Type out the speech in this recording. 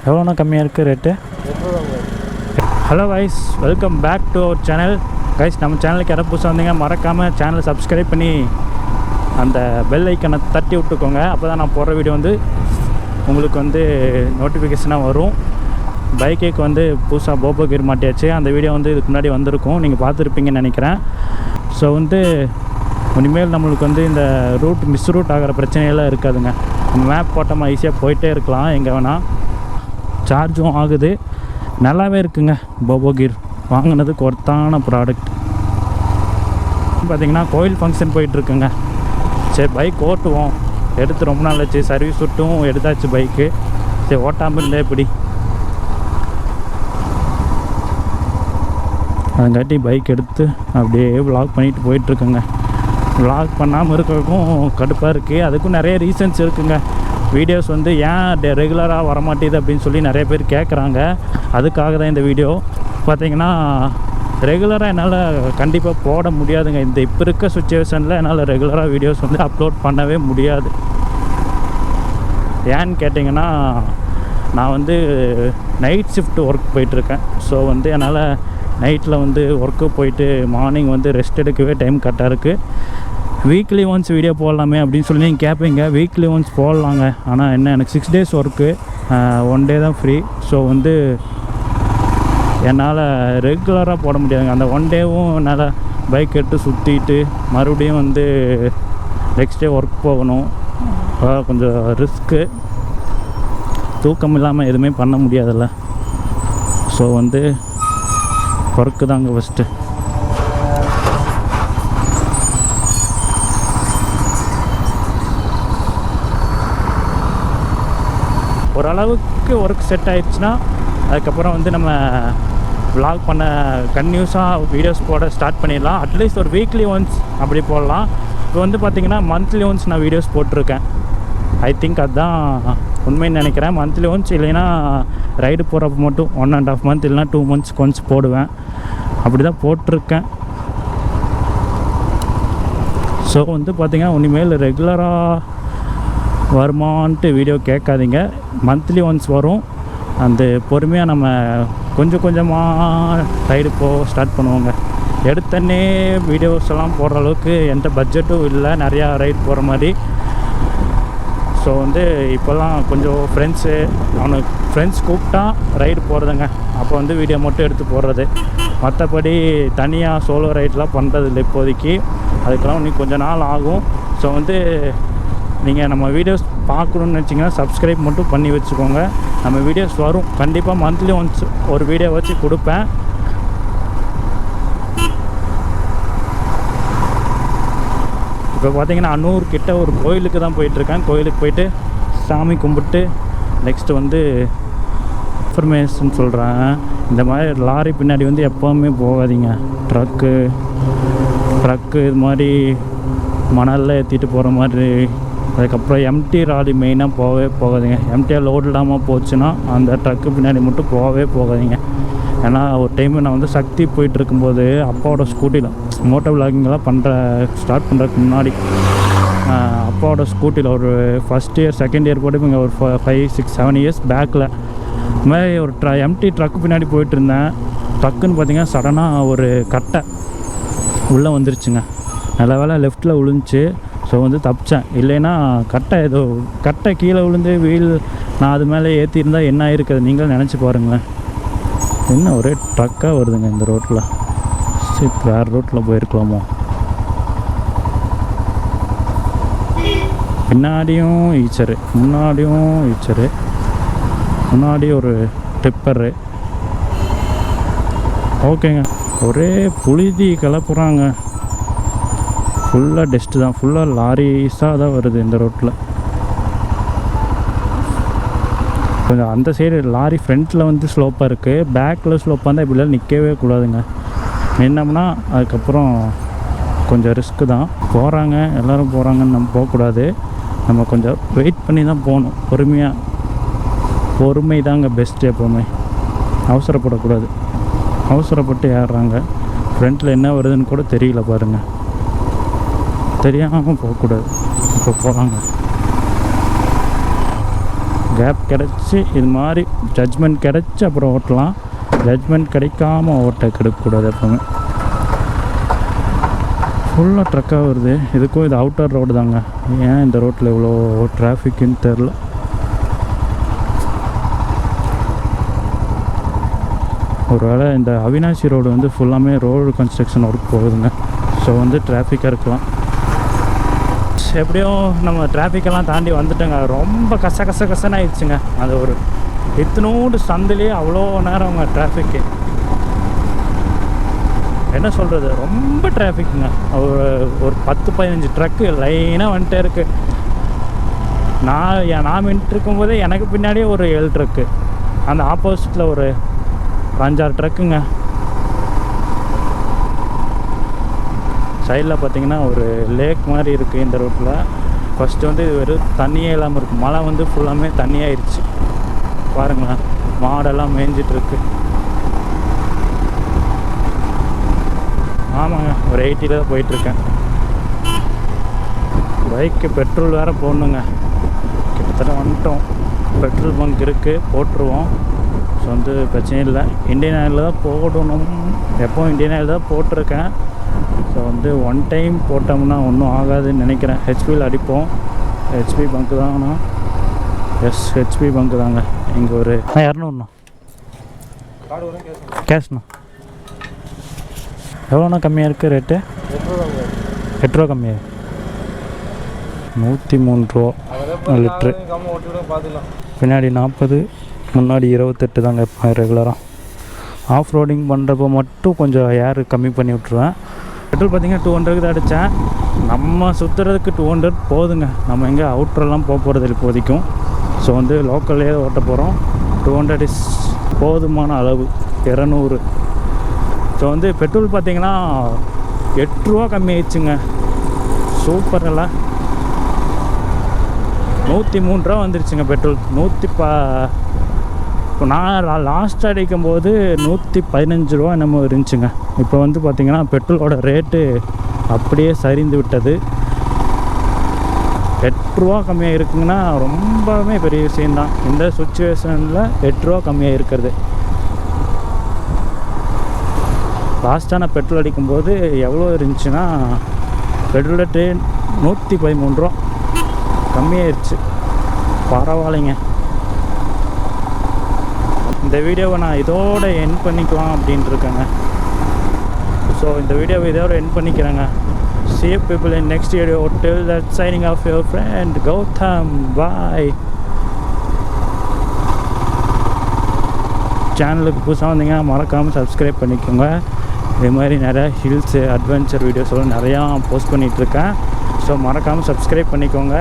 எவ்வளோண்ணா கம்மியாக இருக்குது rate? Hello guys, welcome back to our channel. Guys, நம்ம சேனலுக்கு யாராவது புதுசாக வந்தீங்க மறக்காமல் சேனலை சப்ஸ்கிரைப் பண்ணி அந்த பெல் ஐக்கனை தட்டி விட்டுக்கோங்க. அப்போ தான் நான் போடுற வீடியோ வந்து உங்களுக்கு வந்து நோட்டிஃபிகேஷனாக வரும். பைக்குக்கு வந்து புதுசாக போபோ கீர் மாட்டியாச்சு. அந்த வீடியோ வந்து இதுக்கு முன்னாடி வந்திருக்கும், நீங்கள் பார்த்துருப்பீங்கன்னு நினைக்கிறேன். ஸோ வந்து இனிமேல் நம்மளுக்கு வந்து இந்த ரூட் மிஸ் ரூட் ஆகிற பிரச்சனையெல்லாம் இருக்காதுங்க. நம்ம மேப் போட்டோமா ஈஸியாக போயிட்டே இருக்கலாம் எங்கே வேணால். சார்ஜும் ஆகுது, நல்லாவே இருக்குங்க. போபோ கீர் வாங்கினதுக்கு ஒர்த்தான ப்ராடக்ட். பார்த்திங்கன்னா கோயில் ஃபங்க்ஷன் போயிட்டுருக்குங்க. சரி பைக் ஓட்டுவோம், எடுத்து ரொம்ப நாள் ஆச்சு. சர்வீஸ் விட்டும் எடுத்தாச்சு பைக்கு. சரி ஓட்டாமல் இல்லை எப்படி, அதுங்காட்டி பைக் எடுத்து அப்படியே விளாக் பண்ணிட்டு போயிட்டுருக்குங்க. விளாக் பண்ணாமல் இருக்கிறதுக்கும் கடுப்பாக இருக்குது. அதுக்கும் நிறைய ரீசன்ஸ் இருக்குங்க. வீடியோஸ் வந்து ஏன் ரெகுலராக வரமாட்டேது அப்படின்னு சொல்லி நிறைய பேர் கேட்குறாங்க. அதுக்காக தான் இந்த வீடியோ. பார்த்திங்கன்னா ரெகுலராக என்னால் கண்டிப்பாக போட முடியாதுங்க. இந்த இப்போ இருக்க சுச்சுவேஷனில் என்னால் ரெகுலராக வீடியோஸ் வந்து அப்லோட் பண்ணவே முடியாது. ஏன்னு கேட்டிங்கன்னா, நான் வந்து நைட் ஷிஃப்ட் ஒர்க் போயிட்டுருக்கேன். ஸோ வந்து என்னால் நைட்டில் வந்து ஒர்க்கு போயிட்டு மார்னிங் வந்து ரெஸ்ட் எடுக்கவே டைம் கரெக்டாக இருக்குது. வீக்லி ஒன்ஸ் வீடியோ போடலாமே அப்படின்னு சொல்லி நீங்கள் கேட்பீங்க. வீக்லி ஒன்ஸ் போடலாங்க, ஆனால் என்ன, எனக்கு 6 days ஒர்க்கு, 1 day தான் ஃப்ரீ. ஸோ வந்து என்னால் ரெகுலராக போட முடியாதுங்க. அந்த 1 dayவும் என்னால் பைக் எடுத்து சுற்றிட்டு மறுபடியும் வந்து நெக்ஸ்ட் டே ஒர்க் போகணும். கொஞ்சம் ரிஸ்க்கு, தூக்கம் இல்லாமல் எதுவுமே பண்ண முடியாதுல்ல. ஸோ வந்து ஒர்க்கு தாங்க ஃபஸ்ட்டு. ஓரளவுக்கு ஒர்க் செட் ஆகிடுச்சுன்னா அதுக்கப்புறம் வந்து நம்ம vlog பண்ண கன்டினியூஸாக வீடியோஸ் போட ஸ்டார்ட் பண்ணிடலாம். அட்லீஸ்ட் ஒரு வீக்லி ஒன்ஸ் அப்படி போடலாம். இப்போ வந்து பார்த்திங்கன்னா மந்த்லி ஒன்ஸ் நான் வீடியோஸ் போட்டிருக்கேன். ஐ திங்க் அதுதான் உண்மைன்னு நினைக்கிறேன். மந்த்லி ஒன்ஸ், இல்லைன்னா ரைடு போகிறப்ப மட்டும் 1.5 month இல்லைனா 2 months ஒன்ஸ் போடுவேன். அப்படி தான் போட்டிருக்கேன். ஸோ வந்து பார்த்திங்கன்னா இனிமேல் ரெகுலராக வருமான்ட்டு வீடியோ கேட்காதீங்க. மந்த்லி ஒன்ஸ் வரும். அந்த பொறுமையாக நம்ம கொஞ்சம் கொஞ்சமாக ரைடு போக ஸ்டார்ட் பண்ணுவோங்க. எடுத்தன்னே வீடியோஸ் எல்லாம் போடுற அளவுக்கு எந்த பட்ஜெட்டும் இல்லை நிறையா ரைடு போகிற மாதிரி. ஸோ வந்து இப்போல்லாம் கொஞ்சம் அவனுக்கு ஃப்ரெண்ட்ஸ் கூப்பிட்டா ரைடு போகிறதுங்க. அப்போ வந்து வீடியோ மட்டும் எடுத்து போடுறது. மற்றபடி தனியாக சோலோ ரைட்லாம் பண்ணுறதில்ல இப்போதைக்கு. அதுக்கெல்லாம் இன்னும் கொஞ்சம் நாள் ஆகும். ஸோ வந்து நீங்கள் நம்ம வீடியோஸ் பார்க்கணுன்னு நினச்சிங்கன்னா சப்ஸ்கிரைப் மட்டும் பண்ணி வச்சுக்கோங்க. நம்ம வீடியோஸ் வரும் கண்டிப்பாக. மந்த்லி ஒன்ஸ் ஒரு வீடியோ வச்சு கொடுப்பேன். இப்போ பார்த்திங்கன்னா அன்னூர் கிட்ட ஒரு கோயிலுக்கு தான் போயிட்டுருக்கேன். கோயிலுக்கு போயிட்டு சாமி கும்பிட்டு நெக்ஸ்ட்டு வந்து இன்ஃபர்மேஷன் சொல்கிறேன். இந்த மாதிரி லாரி பின்னாடி வந்து எப்போவுமே போகாதீங்க. ட்ரக்கு இது மாதிரி மணலில் ஏற்றிட்டு போகிற மாதிரி. அதுக்கப்புறம் எம்டி ராலி மெயினாக போகாதீங்க. எம்டியாக லோடு இல்லாமல் போச்சுன்னா அந்த ட்ரக்கு பின்னாடி மட்டும் போகாதீங்க. ஏன்னா ஒரு டைம் நான் வந்து சக்தி போயிட்டு இருக்கும்போது அப்பாவோட ஸ்கூட்டியில் மோட்டோவ்லாகிங்லாம் ஸ்டார்ட் பண்ணுறதுக்கு முன்னாடி அப்பாவோட ஸ்கூட்டியில் ஒரு ஃபஸ்ட் இயர் செகண்ட் இயர் போட்டு இங்கே ஒரு 5, 6, 7 years பேக்கில் இது மாதிரி ஒரு எம்டி ட்ரக்கு பின்னாடி போயிட்டு இருந்தேன். ட்ரக்குன்னு பார்த்திங்கன்னா சடனாக ஒரு கட்டை உள்ளே வந்துருச்சுங்க. நல்ல வேலை லெஃப்ட்டில் விழுந்துச்சு. ஸோ வந்து தப்பிச்சேன். இல்லைன்னா கட்டை கீழே விழுந்து வீல் நான் அது மேலே ஏற்றிருந்தால் என்ன ஆகிருக்குது நீங்களும் நினச்சி பாருங்களேன். என்ன ஒரே ட்ரக்காக வருதுங்க இந்த ரோட்டில். சரி வேறு ரோட்டில் போயிருக்கலாமோ. பின்னாடியும் ஈச்சரு, முன்னாடியும் ஈச்சரு, முன்னாடி ஒரு டிப்பரு. ஓகேங்க, ஒரே புழுதி கிளப்புறாங்க. ஃபுல்லாக டஸ்ட்டு தான், ஃபுல்லாக லாரிஸாக தான் வருது இந்த ரோட்டில். கொஞ்சம் அந்த சைடு லாரி ஃப்ரண்ட்டில் வந்து ஸ்லோப்பாக இருக்குது, பேக்கில் ஸ்லோப்பாக இருந்தால் இப்படிலாம் நிற்கவே கூடாதுங்க. நின்னோம்னா அதுக்கப்புறம் கொஞ்சம் ரிஸ்க்கு தான். போகிறாங்க எல்லோரும் போகிறாங்கன்னு நம்ம போகக்கூடாது. நம்ம கொஞ்சம் வெயிட் பண்ணி தான் போகணும். பொறுமை தாங்க பெஸ்ட்டு எப்போவுமே. அவசரப்படக்கூடாது. அவசரப்பட்டு ஏறுறாங்க. ஃப்ரண்ட்டில் என்ன வருதுன்னு கூட தெரியல பாருங்கள். தெரியாமல் போகக்கூடாது. இப்போ போகிறாங்க. கேப் கிடச்சி இது மாதிரி ஜட்ஜ்மெண்ட் கிடச்சி அப்புறம் ஓட்டலாம். ஜட்ஜ்மெண்ட் கிடைக்காமல் ஓட்ட கெடுக்கக்கூடாது எப்போவுமே. ஃபுல்லாக ட்ரக்காக வருது. இதுக்கும் இது அவுட்டர் ரோடு தாங்க. ஏன் இந்த ரோட்டில் இவ்வளோ டிராஃபிக்குன்னு தெரில. ஒரு வேளை இந்த அவினாசி ரோடு வந்து ஃபுல்லாமே ரோடு கன்ஸ்ட்ரக்ஷன் ஒர்க் போகுதுங்க. ஸோ வந்து டிராஃபிக்காக இருக்கலாம். எப்படியும் நம்ம டிராஃபிக்கெல்லாம் தாண்டி வந்துட்டோங்க. ரொம்ப கசன்னு ஆயிடுச்சுங்க. அது ஒரு இத்தனோடு சந்திலே அவ்வளோ நேரங்க டிராஃபிக்கு. என்ன சொல்கிறது, ரொம்ப டிராஃபிக்குங்க. ஒரு 10-15 ட்ரக்கு லைனாக வந்துட்டே இருக்குது. நான் நின்றுருக்கும் போதே எனக்கு பின்னாடியே ஒரு 7 ட்ரக்கு, அந்த ஆப்போசிட்டில் ஒரு 5-6 ட்ரக்குங்க. சைடில் பார்த்திங்கன்னா ஒரு லேக் மாதிரி இருக்குது இந்த ரோட்டில். ஃபஸ்ட்டு வந்து இது வெறும் தண்ணியே இல்லாமல் இருக்குது. மழை வந்து ஃபுல்லாமே தண்ணியாகிடுச்சு பாருங்களேன். மாடெல்லாம் மேய்ஞ்சிட்ருக்கு. ஆமாங்க, ஒரு 80 தான் போயிட்டுருக்கேன். பைக்கு பெட்ரோல் வேறு போடணுங்க. கிட்டத்தட்ட வந்துட்டோம். பெட்ரோல் பங்க் இருக்குது, போட்டுருவோம். ஸோ வந்து பிரச்சனை இல்லை. இந்தியன் ஆயிலில் தான் போடணும். எப்போவும் இந்தியன் ஆயில் தான் போட்டிருக்கேன். ஸோ வந்து 1 டைம் போட்டோம்னா ஒன்றும் ஆகாதுன்னு நினைக்கிறேன். ஹெச்பியில் அடிப்போம். ஹெச்பி பங்க்கு தாங்கண்ணா. எஸ், ஹெச்பி பங்க்கு தாங்க. இங்கே ஒரு 200 கேஷ்ண்ணா. எவ்வளோண்ணா கம்மியாக இருக்குது ரேட்டு? 8 ரூபா கம்மியாக. 103 ரூபா லிட்ரு. பின்னாடி 40, முன்னாடி 28 தாங்க இப்போ ரெகுலராக. ஆஃப் ரோடிங் பண்ணுறப்போ மட்டும் கொஞ்சம் ஏர் கம்மி பண்ணி விட்ருவேன். பெட்ரோல் பார்த்திங்கன்னா 200 தான் அடித்தேன். நம்ம சுற்றுறதுக்கு 200 போதுங்க. நம்ம எங்கே அவுட்ரெல்லாம் போகிறது இப்போதைக்கும். ஸோ வந்து லோக்கல்லே ஓட்ட போகிறோம். 200 இஸ் போதுமான அளவு. 200. ஸோ வந்து பெட்ரோல் பார்த்திங்கன்னா 8 ரூபா கம்மி ஆயிடுச்சுங்க. சூப்பர் இல்லை? 103 ரூபா வந்துருச்சுங்க பெட்ரோல். இப்போ நான் லாஸ்ட் அடிக்கும்போது 115 ரூபா என்னமோ இருந்துச்சுங்க. இப்போ வந்து பார்த்திங்கன்னா பெட்ரோலோட ரேட்டு அப்படியே சரிந்து விட்டது. 8 ரூபா கம்மியாக இருக்குங்கன்னா ரொம்பவே பெரிய விஷயந்தான். இந்த சுச்சுவேஷனில் 8 ரூபா கம்மியாக இருக்கிறது. லாஸ்ட்டாக நான் பெட்ரோல் அடிக்கும்போது எவ்வளோ இருந்துச்சுன்னா, பெட்ரோல் ரேட்டு 113 ரூபா கம்மியாயிருச்சு. பரவாயில்லைங்க. இந்த வீடியோவை நான் இதோட எண்ட் பண்ணிக்கலாம் அப்படின்ட்டு இருக்கேங்க. ஸோ இந்த வீடியோவை இதோட எண்ட் பண்ணிக்கிறேங்க. See you people in next video. Till that, signing off your friend Gautam. Bye. சேனலுக்கு புதுசாக வந்தீங்கன்னா மறக்காமல் சப்ஸ்கிரைப் பண்ணிக்கோங்க. இது மாதிரி நிறையா ஹில்ஸு அட்வென்ச்சர் வீடியோஸ்லாம் நிறையா போஸ்ட் பண்ணிகிட்ருக்கேன். ஸோ மறக்காமல் சப்ஸ்கிரைப் பண்ணிக்கோங்க.